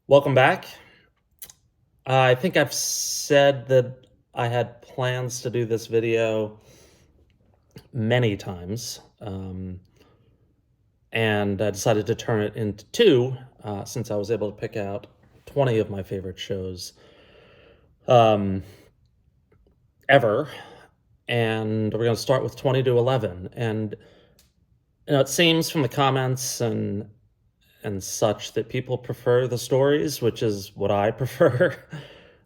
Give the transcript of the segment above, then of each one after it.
Welcome back. I think I've said that I had plans to do this video many times, and I decided to turn it into two since I was able to pick out 20 of my favorite shows um, ever. And we're going to start with 20 to 11. And it seems from the comments and such that people prefer the stories, which is what I prefer.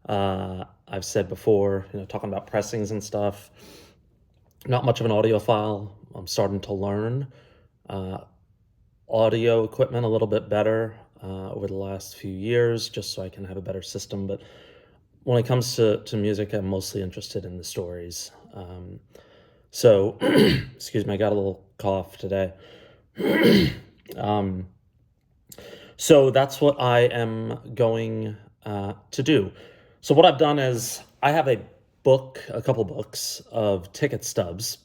I've said before, talking about pressings and stuff, not much of an audiophile. I'm starting to learn uh, audio equipment a little bit better over the last few years, just so I can have a better system. But when it comes to music, I'm mostly interested in the stories. So, excuse me, I got a little cough today. um, So that's what I am going to do. So what I've done is I have a couple books of ticket stubs,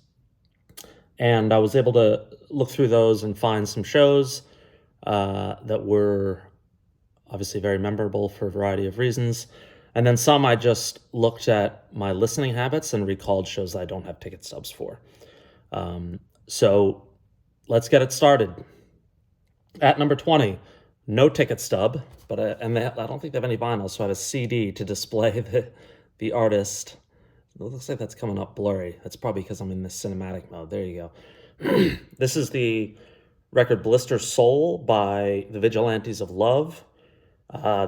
and I was able to look through those and find some shows that were obviously very memorable for a variety of reasons. And then some I just looked at my listening habits and recalled shows that I don't have ticket stubs for. So let's get it started. At number 20, no ticket stub, but I don't think they have any vinyl, so I have a CD to display the artist. It looks like that's coming up blurry. That's probably because I'm in this cinematic mode. There you go. This is the record Blister Soul by the Vigilantes of Love.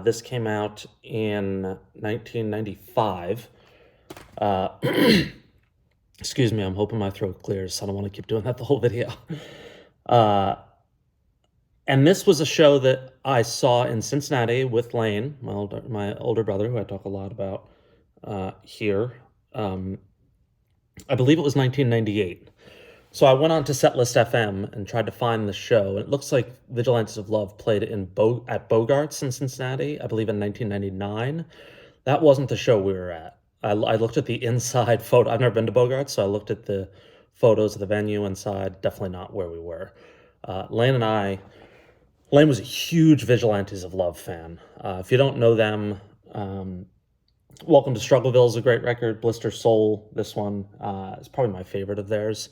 This came out in 1995. Excuse me, I'm hoping my throat clears. I don't want to keep doing that the whole video. And this was a show that I saw in Cincinnati with Lane, my older brother, who I talk a lot about here. I believe it was 1998. So I went on to Setlist FM and tried to find the show. And it looks like Vigilantes of Love played it at Bogart's in Cincinnati, I believe in 1999. That wasn't the show we were at. I looked at the inside photo. I've never been to Bogart's, so I looked at the photos of the venue inside. Definitely not where we were. Lane was a huge Vigilantes of Love fan. If you don't know them, Welcome to Struggleville is a great record. Blister Soul, this one, is probably my favorite of theirs.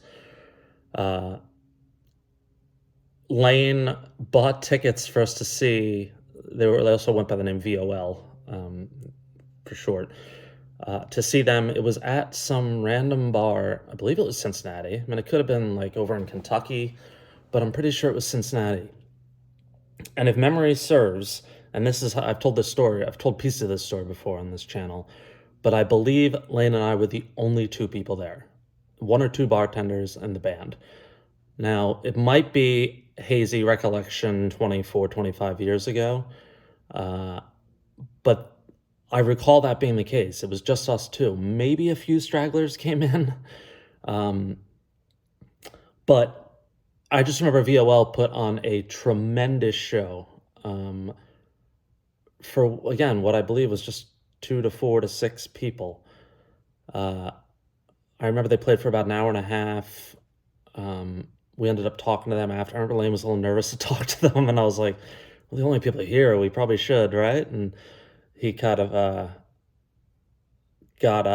Lane bought tickets for us to see. They also went by the name VOL for short. To see them, it was at some random bar. I believe it was Cincinnati. I mean, it could have been like over in Kentucky, but I'm pretty sure it was Cincinnati. And if memory serves, and this is how I've told this story, I've told pieces of this story before on this channel, but I believe Lane and I were the only two people there, one or two bartenders and the band. Now, it might be hazy recollection 24, 25 years ago, but I recall that being the case. It was just us two. Maybe a few stragglers came in, but I just remember VOL put on a tremendous show for, again, what I believe was just 2 to 4 to 6 people. I remember they played for about an hour and a half. We ended up talking to them after. I remember Lane was a little nervous to talk to them, and I was like, well, the only people here, we probably should, right? And he kind of got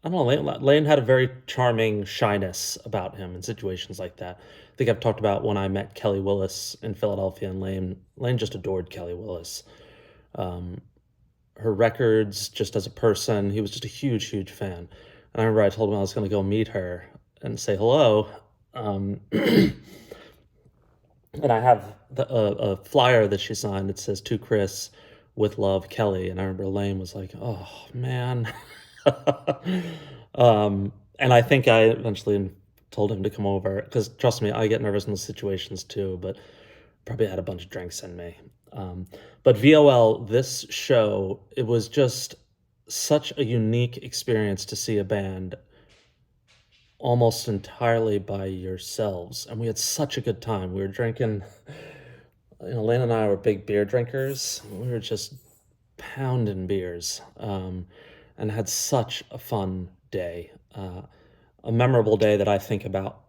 I don't know. Lane had a very charming shyness about him in situations like that. I think I've talked about when I met Kelly Willis in Philadelphia, and Lane just adored Kelly Willis. Her records, just as a person, he was just a huge, huge fan. And I remember I told him I was going to go meet her and say hello. And I have a flyer that she signed that says, "To Chris, with love, Kelly." And I remember Lane was like, "Oh, man." And I think I eventually told him to come over, because trust me, I get nervous in those situations too, but probably had a bunch of drinks in me. But VOL, this show, it was just such a unique experience to see a band almost entirely by yourselves. And we had such a good time. We were drinking, Lane and I were big beer drinkers. We were just pounding beers and had such a fun day. A memorable day that I think about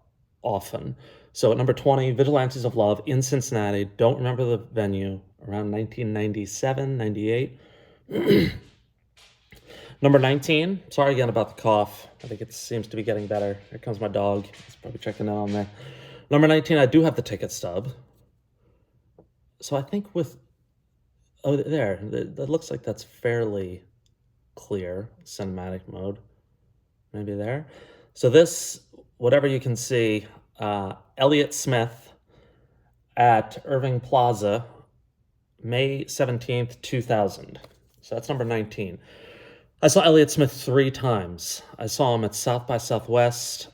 often. So at number 20, Vigilantes of Love in Cincinnati. Don't remember the venue. Around 1997, 98. Number 19. Sorry again about the cough. I think it seems to be getting better. Here comes my dog. He's probably checking out on there. Number 19, I do have the ticket stub. So I think with... Oh, there. That looks like that's fairly clear. Cinematic mode. Maybe there. So this, whatever you can see, Elliot Smith at Irving Plaza, May 17th, 2000. So that's number 19. I saw Elliot Smith 3 times. I saw him at South by Southwest,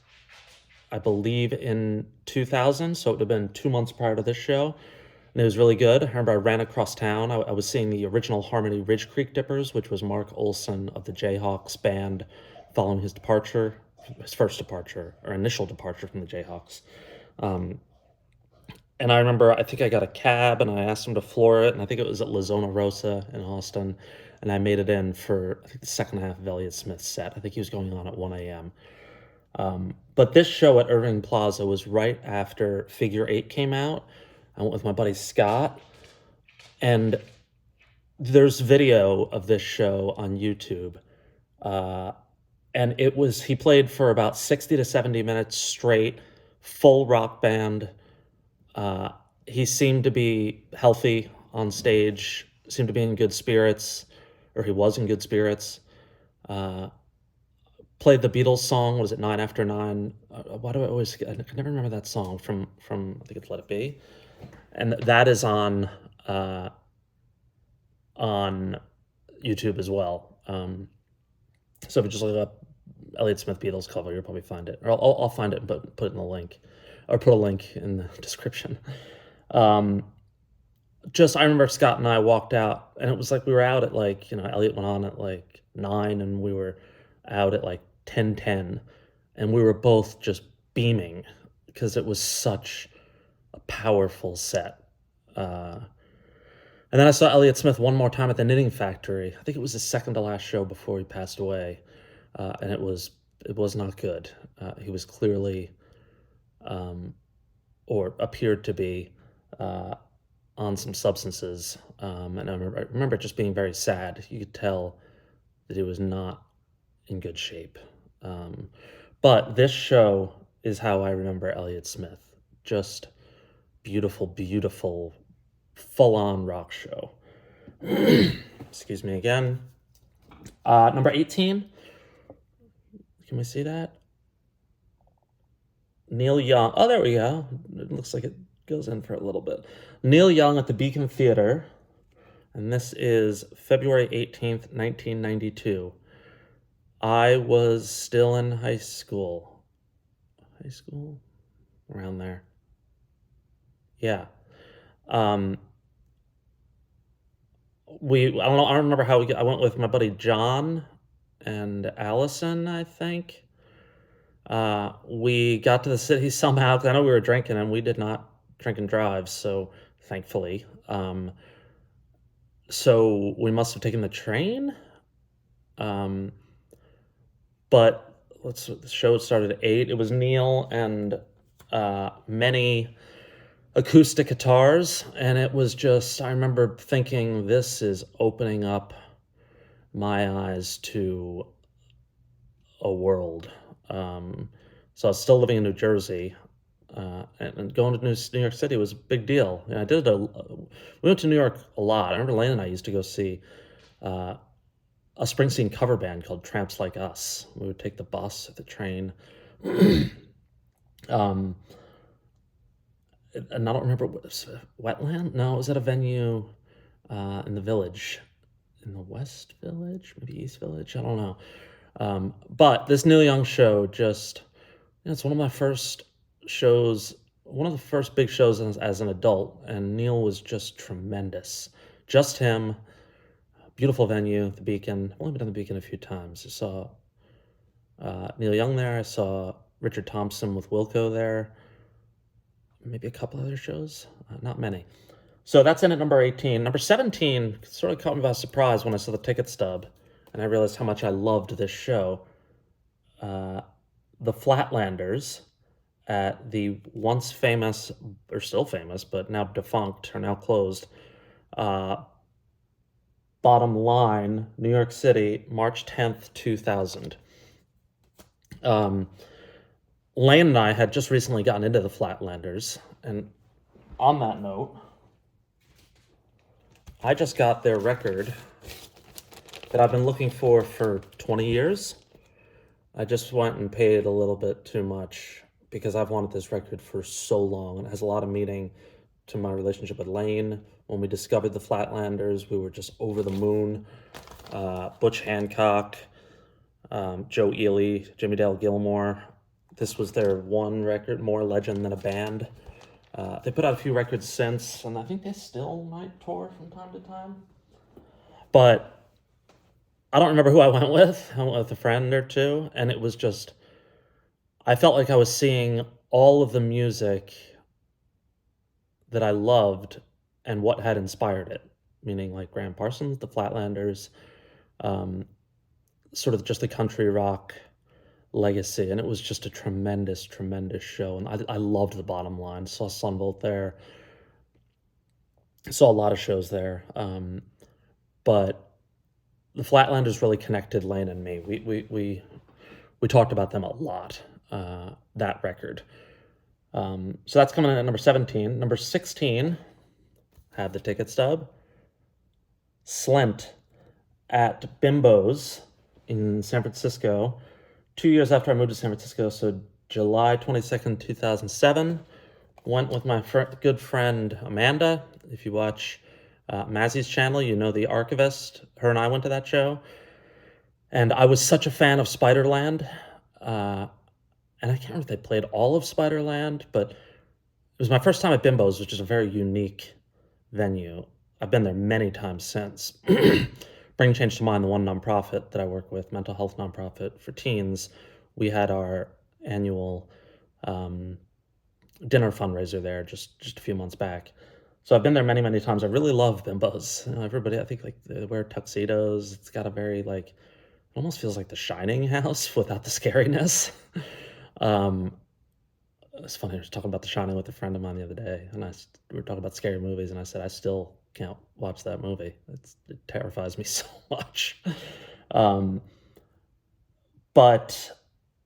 I believe in 2000, so it would have been 2 months prior to this show. And it was really good. I remember I ran across town. I was seeing the original Harmony Ridge Creek Dippers, which was Mark Olson of the Jayhawks band following his departure, his first departure, or initial departure from the Jayhawks. And I remember, I think I got a cab and I asked him to floor it, and I think it was at La Zona Rosa in Austin, and I made it in for, I think, the second half of Elliot Smith's set. I think he was going on at 1 a.m. But this show at Irving Plaza was right after Figure 8 came out. I went with my buddy Scott, and there's video of this show on YouTube. And it was, he played for about 60 to 70 minutes straight, full rock band. He seemed to be healthy on stage, seemed to be in good spirits, or he was in good spirits. Played the Beatles song, was it 9 After 9? Why do I can never remember that song from I think it's Let It Be. And that is on YouTube as well. So if you just look up Elliot Smith Beatles cover, you'll probably find it. Or I'll find it and put it in the link. Or put a link in the description. I remember Scott and I walked out, and it was like we were out at Elliot went on at 9, and we were out at 10:10, and we were both just beaming because it was such a powerful set. And then I saw Elliot Smith one more time at the Knitting Factory. I think it was his second to last show before he passed away, and it was not good. He was clearly, or appeared to be, on some substances, and I remember it just being very sad. You could tell that he was not in good shape. But this show is how I remember Elliot Smith. Just beautiful, beautiful, full-on rock show. Excuse me again. Number 18. Can we see that? Neil Young. Oh, there we go. It looks like it goes in for a little bit. Neil Young at the Beacon Theater. And this is February 18th, 1992. I was still in high school. High school? Around there. Yeah. I don't remember how I went with my buddy John and Allison, I think. We got to the city somehow, because I know we were drinking, and we did not drink and drive, so thankfully. So we must have taken the train. But the show started at 8. It was Neil and many acoustic guitars, and it was just, I remember thinking, this is opening up my eyes to a world. So I was still living in New Jersey, and going to New York City was a big deal. And we went to New York a lot. I remember Lane and I used to go see a Springsteen cover band called Tramps Like Us. We would take the bus or the train. And I don't remember, Wetland? No, it was at a venue in the Village. In the West Village? Maybe East Village? I don't know. But this Neil Young show just, it's one of my first shows, one of the first big shows as an adult, and Neil was just tremendous. Just him. Beautiful venue, the Beacon. I've only been to the Beacon a few times. I saw Neil Young there. I saw Richard Thompson with Wilco there. Maybe a couple other shows. Not many. So that's in at number 18. Number 17 sort of caught me by surprise when I saw the ticket stub, and I realized how much I loved this show. The Flatlanders at the once famous, or still famous, but now defunct, or now closed, uh, Bottom Line, New York City, March 10th, 2000. Lane and I had just recently gotten into the Flatlanders, and on that note, I just got their record that I've been looking for 20 years. I just went and paid a little bit too much because I've wanted this record for so long, and it has a lot of meaning to my relationship with Lane. When we discovered the Flatlanders, we were just over the moon. Butch Hancock, Joe Ely, Jimmy Dale Gilmore. This was their one record, more legend than a band. They put out a few records since, and I think they still might tour from time to time. But I don't remember who I went with. I went with a friend or two, and it was just, I felt like I was seeing all of the music that I loved and what had inspired it, meaning like Graham Parsons, the Flatlanders, sort of just the country rock legacy. And it was just a tremendous, tremendous show. And I loved the Bottom Line. Saw Sunvolt there. Saw a lot of shows there. But the Flatlanders really connected Lane and me. We talked about them a lot, that record. So that's coming in at number 17. Number 16, had the ticket stub. Slint at Bimbo's in San Francisco, 2 years after I moved to San Francisco, so July 22nd, 2007. Went with my good friend Amanda. If you watch Mazzy's channel, you know the archivist. Her and I went to that show. And I was such a fan of Spiderland. And I can't remember if they played all of Spiderland, but it was my first time at Bimbo's, which is a very unique venue. I've been there many times since. Bring Change to Mind, the one nonprofit that I work with, mental health nonprofit for teens, we had our annual dinner fundraiser there just a few months back. So I've been there many, many times. I really love Bimbo's. You know, everybody, I think, like, they wear tuxedos. It's got a very, like, it almost feels like the Shining house without the scariness. It's funny, I was talking about The Shining with a friend of mine the other day, and we were talking about scary movies, and I said, I still can't watch that movie. It terrifies me so much. But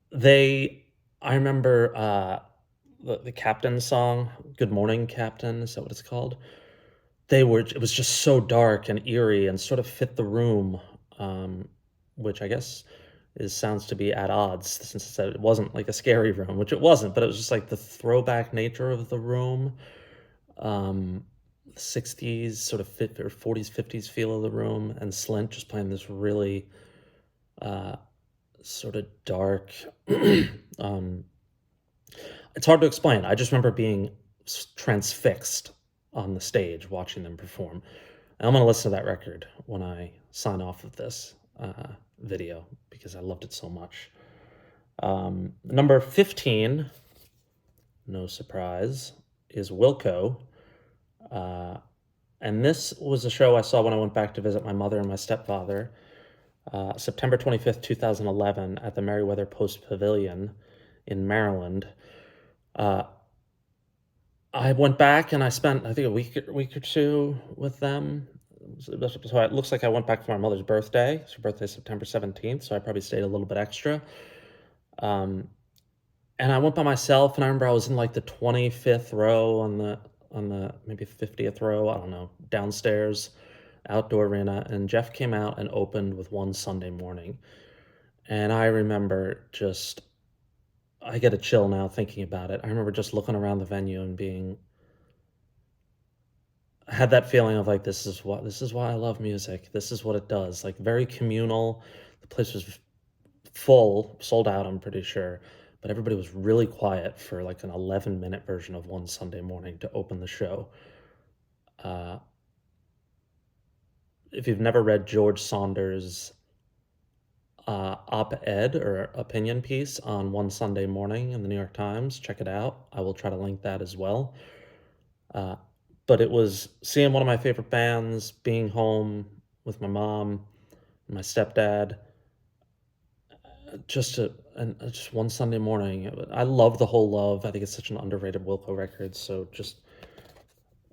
I remember the Captain song, Good Morning Captain, is that what it's called? It was just so dark and eerie and sort of fit the room, which I guess sounds to be at odds, since it said it wasn't like a scary room, which it wasn't, but it was just like the throwback nature of the room. 60s sort of or 40s 50s feel of the room, and Slint just playing this really sort of dark it's hard to explain. I just remember being transfixed on the stage watching them perform. And I'm going to listen to that record when I sign off of this video because I loved it so much. Number 15, no surprise, is Wilco. And this was a show I saw when I went back to visit my mother and my stepfather, September 25th, 2011, at the Merriweather Post Pavilion in Maryland. I went back and I spent, I think, a week or two with them. So it looks like I went back for my mother's birthday. It's her birthday, September 17th, so I probably stayed a little bit extra. And I went by myself, and I remember I was in like the 25th row on the maybe 50th row, I don't know, downstairs, outdoor arena, and Jeff came out and opened with One Sunday Morning. And I remember I get a chill now thinking about it. I remember just looking around the venue and I had that feeling of like, this is why I love music. This is what it does. Like, very communal. The place was full, sold out, I'm pretty sure. But everybody was really quiet for like an 11-minute version of One Sunday Morning to open the show. If you've never read George Saunders' op-ed or opinion piece on One Sunday Morning in the New York Times, check it out. I will try to link that as well. But it was seeing one of my favorite bands, being home with my mom, my stepdad, just and just one Sunday morning. I love The Whole Love. I think it's such an underrated Wilco record. So just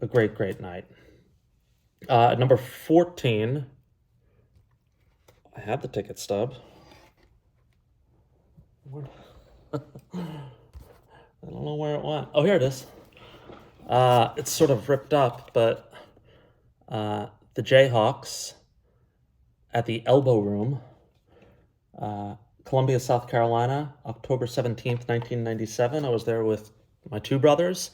a great, great night. Number 14. I had the ticket stub. I don't know where it went. Oh, here it is. It's sort of ripped up, but the Jayhawks at the Elbow Room, Columbia, South Carolina, October 17th, 1997. I was there with my two brothers.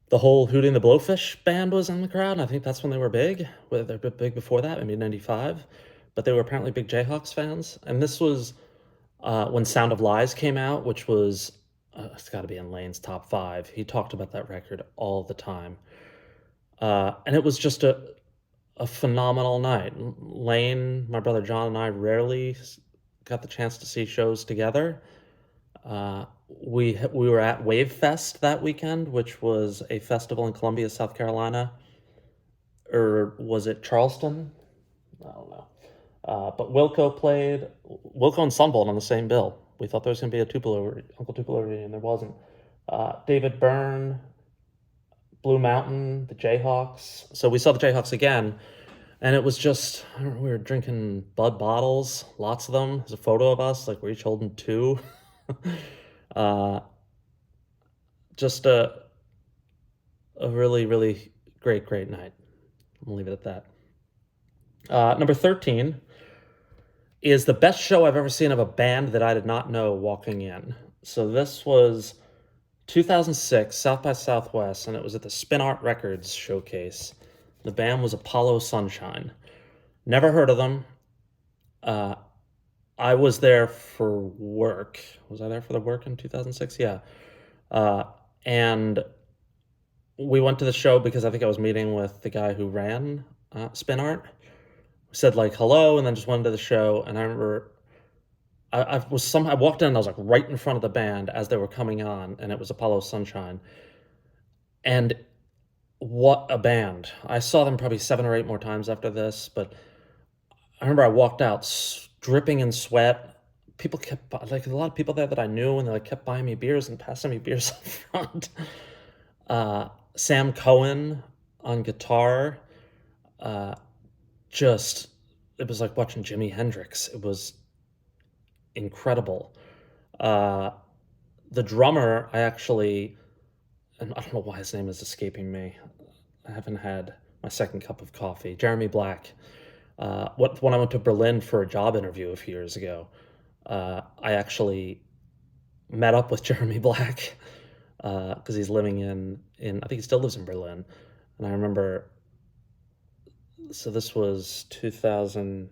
The whole Hootie and the Blowfish band was in the crowd, and I think that's when they were big. Well, they're big before that, maybe 95. But they were apparently big Jayhawks fans. And this was when Sound of Lies came out, which was, it's got to be in Lane's top 5. He talked about that record all the time. And it was just a phenomenal night. Lane, my brother John, and I rarely got the chance to see shows together. We were at Wave Fest that weekend, which was a festival in Columbia, South Carolina. Or was it Charleston? I don't know. But Wilco played. Wilco and Sunbolt on the same bill. We thought there was going to be a Uncle Tupelo reunion. There wasn't. David Byrne, Blue Mountain, the Jayhawks. So we saw the Jayhawks again, and it was just, we were drinking Bud bottles, lots of them. There's a photo of us, like we're each holding 2. Just a really, really great, great night. I'm gonna leave it at that. Number 13 is the best show I've ever seen of a band that I did not know walking in. So this was 2006, South by Southwest, and it was at the Spin Art Records showcase. The band was Apollo Sunshine. Never heard of them. I was there for work. Was I there for the work in 2006? Yeah. And we went to the show because I think I was meeting with the guy who ran Spin Art. We said like hello, and then just went to the show. And I remember I walked in and I was like right in front of the band as they were coming on, and it was Apollo Sunshine. And what a band. I saw them probably 7 or 8 more times after this, but I remember I walked out dripping in sweat. People kept, like, a lot of people there that I knew, and they like kept buying me beers and passing me beers up front. Sam Cohen on guitar. Just, it was like watching Jimi Hendrix. It was incredible. The drummer, I actually, and I don't know why his name is escaping me. I haven't had my second cup of coffee. Jeremy Black. When I went to Berlin for a job interview a few years ago, I actually met up with Jeremy Black because he's living in I think he still lives in Berlin. And I remember, so this was 2000,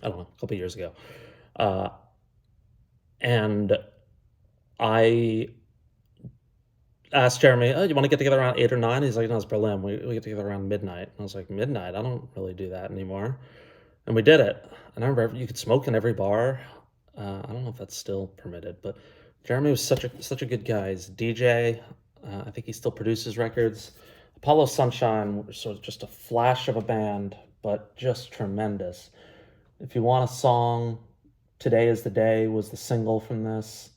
I don't know, a couple of years ago. And I asked Jeremy, oh, you want to get together around 8 or 9? He's like, no, it's Berlin. We get together around midnight. And I was like, midnight? I don't really do that anymore. And we did it. And I remember you could smoke in every bar. I don't know if that's still permitted, but Jeremy was such a good guy. He's a DJ. I think he still produces records. Apollo Sunshine was sort of just a flash of a band, but just tremendous. If you want a song, Today is the Day was the single from this.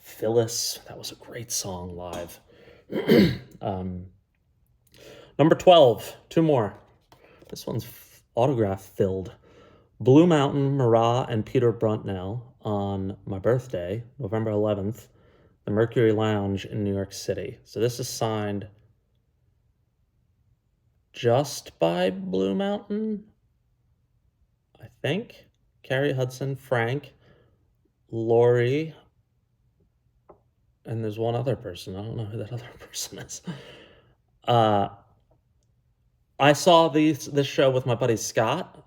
Phyllis, that was a great song live. Number 12, 2 more. This one's autograph filled. Blue Mountain, Marat, and Peter Bruntnell on my birthday, November 11th, the Mercury Lounge in New York City. So this is signed just by Blue Mountain, I think. Carrie Hudson, Frank, Lori, and there's one other person. I don't know who that other person is. I saw this show with my buddy Scott.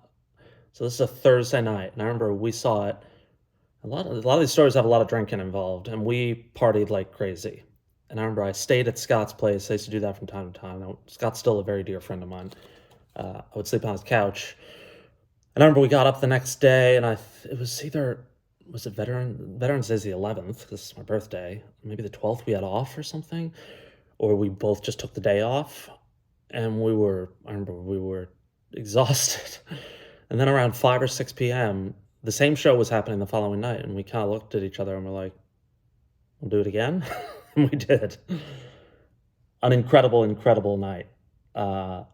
So this is a Thursday night, and I remember we saw it. A lot of these stories have a lot of drinking involved, and we partied like crazy. And I remember I stayed at Scott's place. I used to do that from time to time. Now, Scott's still a very dear friend of mine. I would sleep on his couch. And I remember we got up the next day, and it was Veterans Day's the 11th, this is my birthday. Maybe the 12th we had off or something. Or we both just took the day off. And I remember we were exhausted. And then around 5 or 6 p.m., the same show was happening the following night, and we kind of looked at each other and we're like, we'll do it again. And we did. An incredible night. An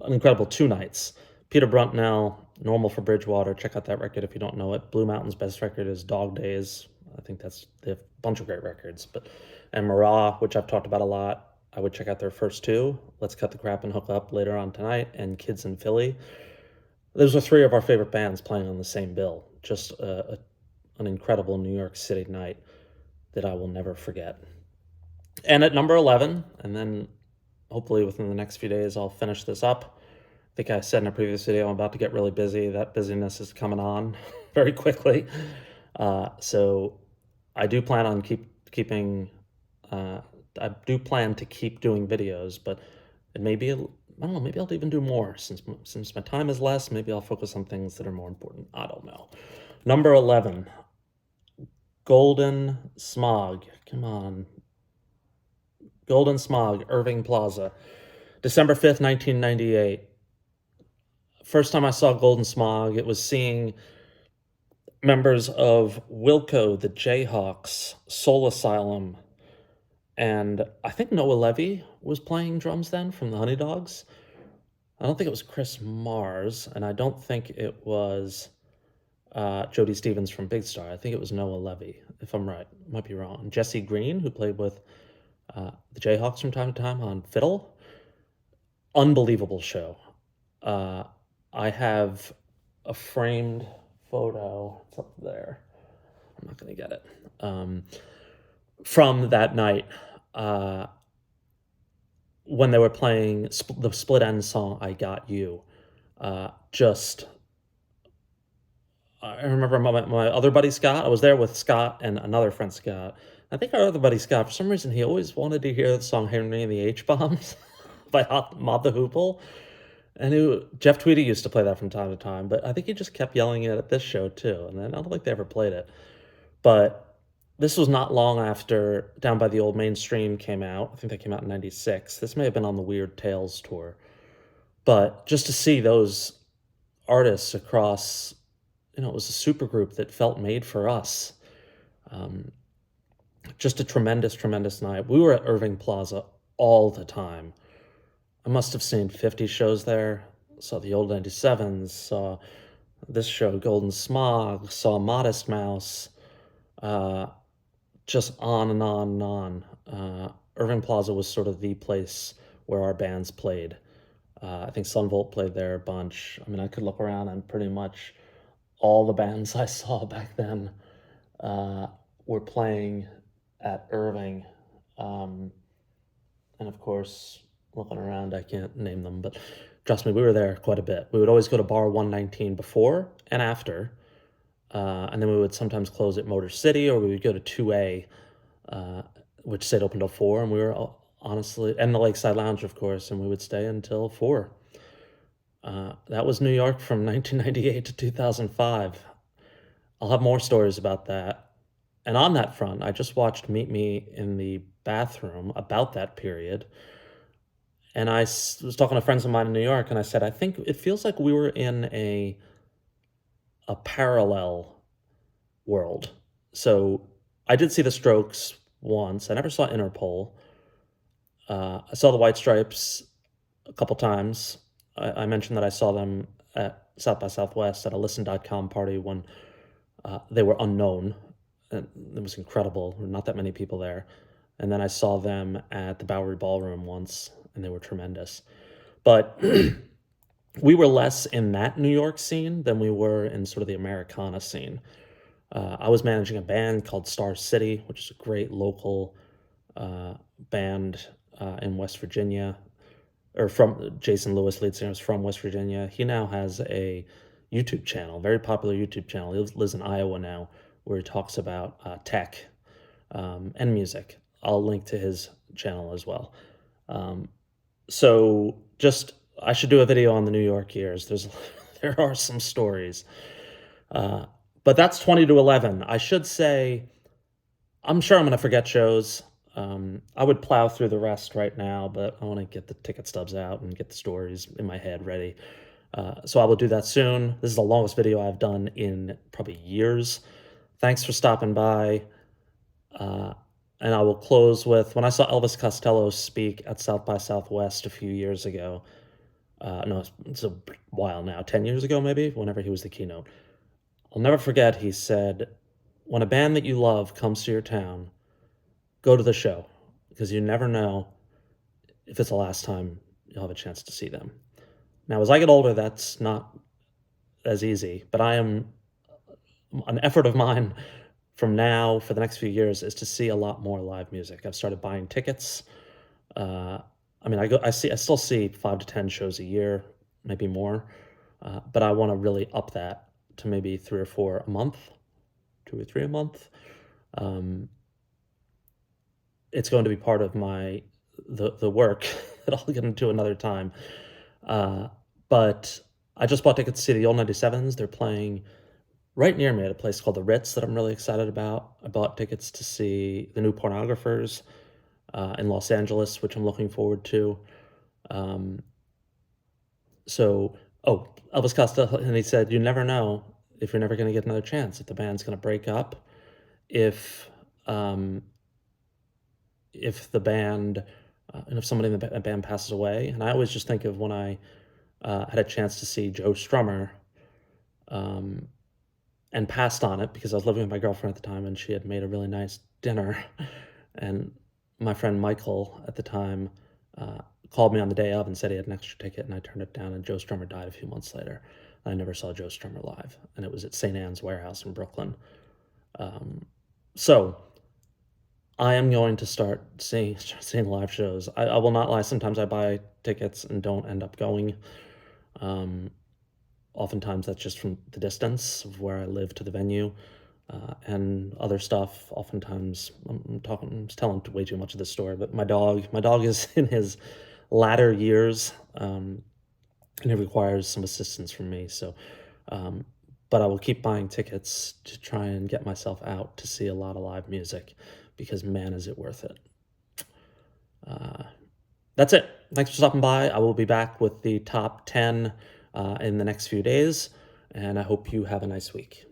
incredible 2 nights. Peter Bruntnell, Normal for Bridgewater. Check out that record if you don't know it. Blue Mountain's best record is Dog Days. I think they have a bunch of great records. And Marat, which I've talked about a lot. I would check out their first 2. Let's Cut the Crap and Hook Up later on tonight. And Kids in Philly. Those are 3 of our favorite bands playing on the same bill. Just an incredible New York City night that I will never forget. And at number 11, and then hopefully within the next few days I'll finish this up. I think I said in a previous video I'm about to get really busy. That busyness is coming on very quickly. So I do plan on keeping. I do plan to keep doing videos, but it may be, I don't know, maybe I'll even do more since my time is less. Maybe I'll focus on things that are more important. I don't know. Number 11, Golden Smog. Come on. Golden Smog, Irving Plaza, December 5th, 1998. First time I saw Golden Smog, it was seeing members of Wilco, the Jayhawks, Soul Asylum, and I think Noah Levy was playing drums then from the Honey Dogs. I don't think it was Chris Mars, and I don't think it was Jody Stevens from Big Star. I think it was Noah Levy, if I'm right. Might be wrong. Jesse Green, who played with the Jayhawks from time to time on fiddle. Unbelievable show. I have a framed photo. It's up there. I'm not going to get it. From that night, when they were playing the split end song, I Got You. I remember my other buddy Scott. I was there with Scott and another friend Scott. I think our other buddy Scott, for some reason, he always wanted to hear the song Henry and the H-Bombs by Mob the Hoople. And Jeff Tweedy used to play that from time to time, but I think he just kept yelling it at this show too. And then I don't think they ever played it. But this was not long after Down by the Old Mainstream came out. I think that came out in 96. This may have been on the Weird Tales tour. But just to see those artists across, it was a supergroup that felt made for us. Just a tremendous night. We were at Irving Plaza all the time. I must have seen 50 shows there. Saw the old 97s, saw this show, Golden Smog, saw Modest Mouse, just on and on and on. Irving Plaza was sort of the place where our bands played. I think Sunvolt played there a bunch. I mean, I could look around and pretty much all the bands I saw back then were playing at Irving. And of course, looking around, I can't name them, but trust me, we were there quite a bit. We would always go to bar 119 before and after, and then we would sometimes close at Motor City, or we would go to 2A, which stayed open till 4, and we were honestly, and the Lakeside Lounge, of course, and we would stay until 4. That was New York from 1998 to 2005. I'll have more stories about that. And on that front, I just watched Meet Me in the Bathroom about that period. And I was talking to friends of mine in New York, and I said, I think it feels like we were in a parallel world. So I did see the Strokes once. I never saw Interpol. I saw the White Stripes a couple times. I mentioned that I saw them at South by Southwest at a Listen.com party when they were unknown. And it was incredible. There were not that many people there. And then I saw them at the Bowery Ballroom once, and they were tremendous. But we were less in that New York scene than we were in sort of the Americana scene. I was managing a band called Star City, which is a great local band in West Virginia, or from Jason Lewis, lead singer, is from West Virginia. He now has a YouTube channel, very popular YouTube channel. He lives in Iowa now, where he talks about tech and music. I'll link to his channel as well. So I should do a video on the New York years. There are some stories. But that's 20 to 11. I should say, I'm sure I'm going to forget shows. I would plow through the rest right now, but I want to get the ticket stubs out and get the stories in my head ready. So I will do that soon. This is the longest video I've done in probably years. Thanks for stopping by. And I will close with, when I saw Elvis Costello speak at South by Southwest a few years ago, no, it's a while now, 10 years ago maybe, whenever he was the keynote. I'll never forget, he said, when a band that you love comes to your town, go to the show, because you never know if it's the last time you'll have a chance to see them. Now, as I get older, that's not as easy, but an effort of mine from now for the next few years is to see a lot more live music. I've started buying tickets. I mean, I still see 5 to 10 shows a year, maybe more, but I want to really up that to maybe 3 or 4 a month, 2 or 3 a month. It's going to be part of the work that I'll get into another time. But I just bought tickets to see the Old 97s. They're playing right near me at a place called the Ritz that I'm really excited about. I bought tickets to see the New Pornographers in Los Angeles, which I'm looking forward to. Elvis Costello, and he said, you never know if you're never going to get another chance, if the band's going to break up, if the band, and if somebody in the band passes away. And I always just think of when I had a chance to see Joe Strummer, and passed on it because I was living with my girlfriend at the time and she had made a really nice dinner. And my friend Michael at the time called me on the day of and said he had an extra ticket, and I turned it down, and Joe Strummer died a few months later. I never saw Joe Strummer live, and it was at St. Anne's Warehouse in Brooklyn. So I am going to start seeing live shows. I will not lie. Sometimes I buy tickets and don't end up going. Oftentimes that's just from the distance of where I live to the venue, and other stuff. Oftentimes I'm telling way too much of this story, but my dog is in his latter years, and it requires some assistance from me. So, but I will keep buying tickets to try and get myself out to see a lot of live music, because man, is it worth it. That's it. Thanks for stopping by. I will be back with the top 10 in the next few days, and I hope you have a nice week.